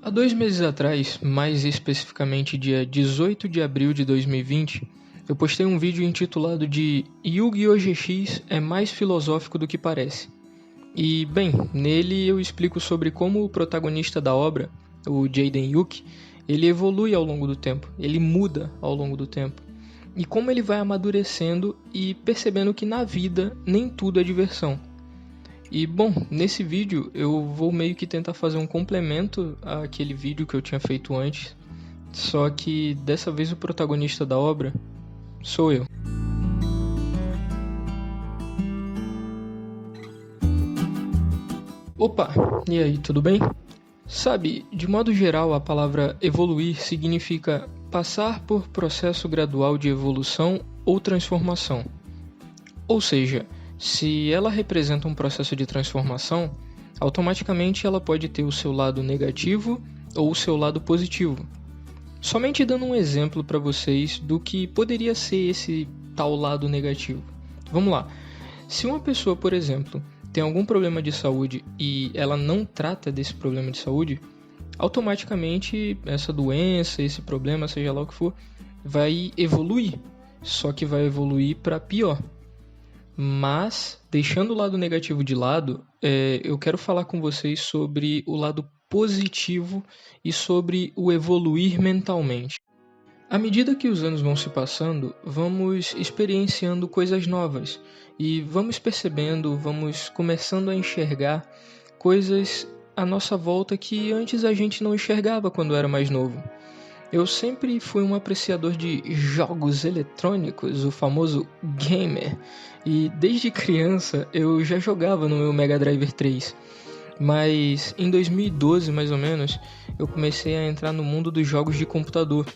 Há 2 meses atrás, mais especificamente dia 18 de abril de 2020, eu postei um vídeo intitulado de Yu-Gi-Oh! GX é mais filosófico do que parece. E, bem, nele eu explico sobre como o protagonista da obra, o Jaden Yuki, ele evolui ao longo do tempo, ele muda ao longo do tempo. E como ele vai amadurecendo e percebendo que na vida nem tudo é diversão. E bom, nesse vídeo eu vou meio que tentar fazer um complemento àquele vídeo que eu tinha feito antes, só que dessa vez o protagonista da obra sou eu. Opa, e aí, tudo bem? Sabe, de modo geral a palavra evoluir significa passar por processo gradual de evolução ou transformação. Ou seja, se ela representa um processo de transformação, automaticamente ela pode ter o seu lado negativo ou o seu lado positivo. Somente dando um exemplo para vocês do que poderia ser esse tal lado negativo. Vamos lá. Se uma pessoa, por exemplo, tem algum problema de saúde e ela não trata desse problema de saúde, automaticamente essa doença, esse problema, seja lá o que for, vai evoluir. Só que vai evoluir para pior. Mas, deixando o lado negativo de lado, eu quero falar com vocês sobre o lado positivo e sobre o evoluir mentalmente. À medida que os anos vão se passando, vamos experienciando coisas novas e vamos percebendo, vamos começando a enxergar coisas à nossa volta que antes a gente não enxergava quando era mais novo. Eu sempre fui um apreciador de jogos eletrônicos, o famoso gamer, e desde criança eu já jogava no meu Mega Drive 3. Mas em 2012, mais ou menos, eu comecei a entrar no mundo dos jogos de computador.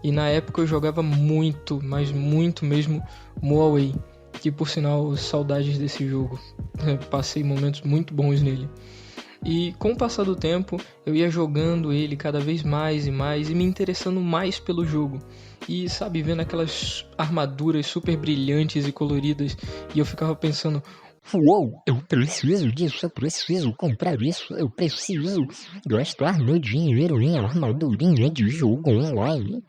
E na época eu jogava muito, mas muito mesmo, Huawei, que por sinal, saudades desse jogo. Passei momentos muito bons nele. E com o passar do tempo, eu ia jogando ele cada vez mais e mais e me interessando mais pelo jogo. E sabe, vendo aquelas armaduras super brilhantes e coloridas, e eu ficava pensando: Uou, eu preciso disso, eu preciso comprar isso, eu preciso gastar meu dinheiro em armadurinha de jogo online.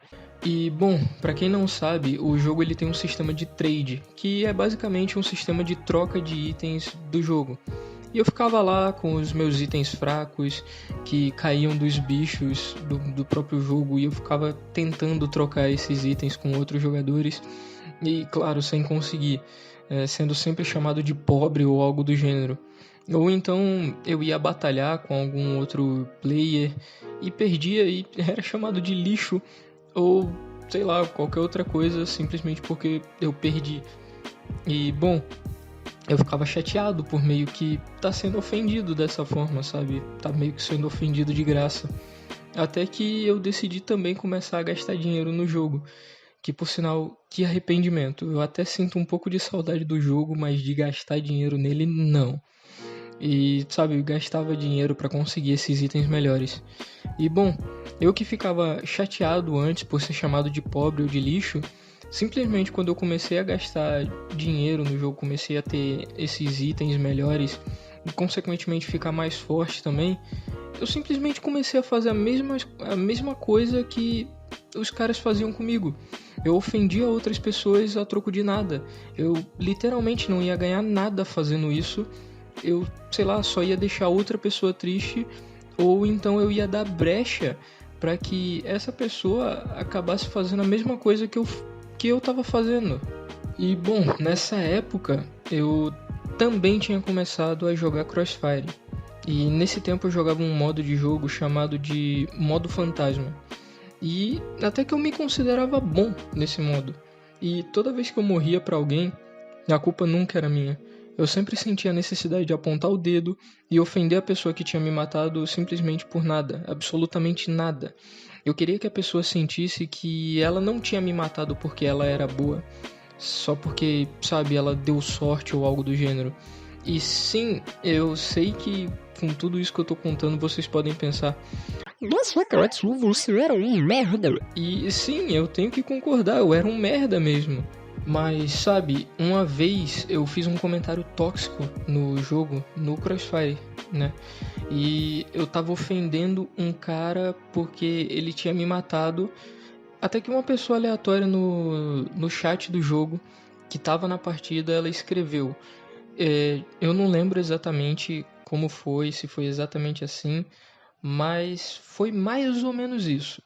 E bom, pra quem não sabe, o jogo ele tem um sistema de trade, que é basicamente um sistema de troca de itens do jogo. E eu ficava lá com os meus itens fracos que caíam dos bichos do próprio jogo, e eu ficava tentando trocar esses itens com outros jogadores, e claro, sem conseguir, sendo sempre chamado de pobre ou algo do gênero. Ou então eu ia batalhar com algum outro player e perdia e era chamado de lixo, ou sei lá, qualquer outra coisa, simplesmente porque eu perdi. E bom, eu ficava chateado por meio que tá sendo ofendido dessa forma, sabe? Tá meio que sendo ofendido de graça. Até que eu decidi também começar a gastar dinheiro no jogo. Que por sinal, que arrependimento. Eu até sinto um pouco de saudade do jogo, mas de gastar dinheiro nele, não. E sabe, eu gastava dinheiro para conseguir esses itens melhores. E bom, eu que ficava chateado antes por ser chamado de pobre ou de lixo, simplesmente quando eu comecei a gastar dinheiro no jogo, comecei a ter esses itens melhores e consequentemente ficar mais forte também, eu simplesmente comecei a fazer a mesma coisa que os caras faziam comigo. Eu ofendia outras pessoas a troco de nada. Eu literalmente não ia ganhar nada fazendo isso. Eu, sei lá, só ia deixar outra pessoa triste, ou então eu ia dar brecha para que essa pessoa acabasse fazendo a mesma coisa que eu tava fazendo. E bom, nessa época eu também tinha começado a jogar Crossfire. E nesse tempo eu jogava um modo de jogo chamado de modo fantasma. E até que eu me considerava bom nesse modo. E toda vez que eu morria pra alguém, a culpa nunca era minha. Eu sempre sentia a necessidade de apontar o dedo e ofender a pessoa que tinha me matado simplesmente por nada, absolutamente nada. Eu queria que a pessoa sentisse que ela não tinha me matado porque ela era boa, só porque, sabe, ela deu sorte ou algo do gênero. E sim, eu sei que com tudo isso que eu tô contando, vocês podem pensar: Nossa, Katsu, você era um merda. e sim, eu tenho que concordar, eu era um merda mesmo. Mas sabe, uma vez eu fiz um comentário tóxico no jogo, no Crossfire, né? E eu tava ofendendo um cara porque ele tinha me matado. Até que uma pessoa aleatória no chat do jogo que tava na partida, ela escreveu. Eu não lembro exatamente como foi, se foi exatamente assim, mas foi mais ou menos isso.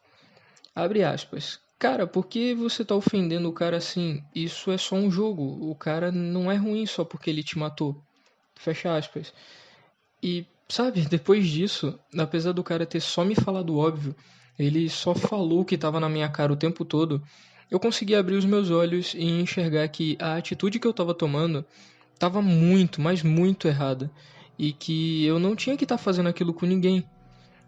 Abre aspas. Cara, por que você tá ofendendo o cara assim? Isso é só um jogo. O cara não é ruim só porque ele te matou. Fecha aspas. E, sabe, depois disso, apesar do cara ter só me falado o óbvio, ele só falou o que tava na minha cara o tempo todo, eu consegui abrir os meus olhos e enxergar que a atitude que eu tava tomando tava muito, mas muito errada. E que eu não tinha que estar fazendo aquilo com ninguém.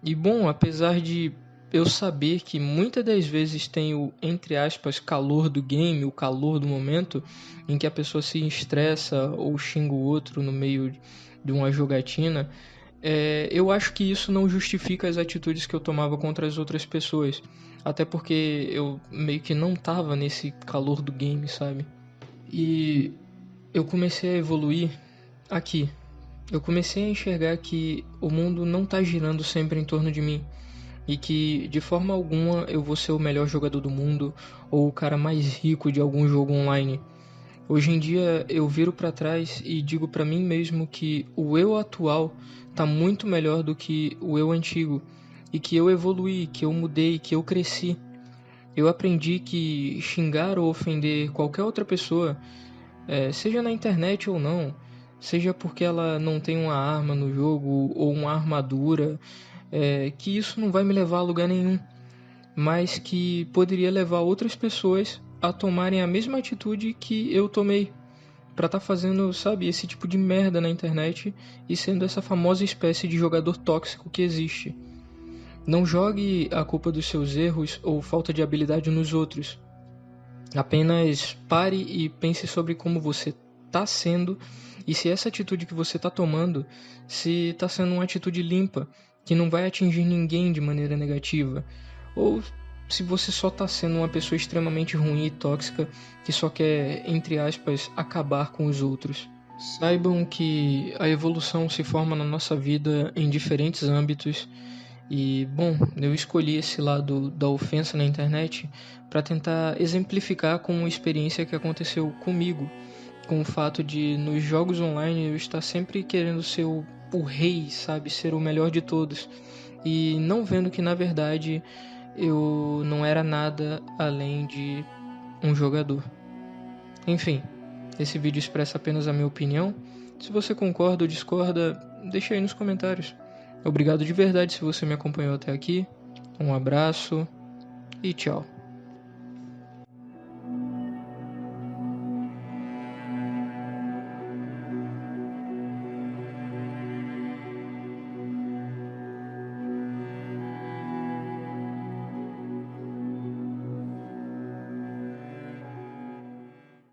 E bom, apesar de eu saber que muitas das vezes tem o, entre aspas, calor do game, o calor do momento, em que a pessoa se estressa ou xinga o outro no meio de uma jogatina, eu acho que isso não justifica as atitudes que eu tomava contra as outras pessoas. Até porque eu meio que não tava nesse calor do game, sabe? E eu comecei a evoluir aqui. Eu comecei a enxergar que o mundo não tá girando sempre em torno de mim e que de forma alguma eu vou ser o melhor jogador do mundo ou o cara mais rico de algum jogo online. Hoje em dia eu viro para trás e digo para mim mesmo que o eu atual tá muito melhor do que o eu antigo e que eu evoluí, que eu mudei, que eu cresci. Eu aprendi que xingar ou ofender qualquer outra pessoa, seja na internet ou não, seja porque ela não tem uma arma no jogo ou uma armadura, que isso não vai me levar a lugar nenhum, mas que poderia levar outras pessoas a tomarem a mesma atitude que eu tomei, pra estar fazendo, sabe, esse tipo de merda na internet e sendo essa famosa espécie de jogador tóxico que existe. Não jogue a culpa dos seus erros ou falta de habilidade nos outros. Apenas pare e pense sobre como você está sendo e se essa atitude que você está tomando, se está sendo uma atitude limpa, que não vai atingir ninguém de maneira negativa, ou se você só está sendo uma pessoa extremamente ruim e tóxica que só quer, entre aspas, acabar com os outros. Saibam que a evolução se forma na nossa vida em diferentes âmbitos e, bom, eu escolhi esse lado da ofensa na internet para tentar exemplificar com uma experiência que aconteceu comigo, com o fato de nos jogos online eu estar sempre querendo ser o rei, sabe, ser o melhor de todos, e não vendo que na verdade eu não era nada além de um jogador. Enfim, esse vídeo expressa apenas a minha opinião. Se você concorda ou discorda, deixa aí nos comentários. Obrigado de verdade se você me acompanhou até aqui. Um abraço e tchau.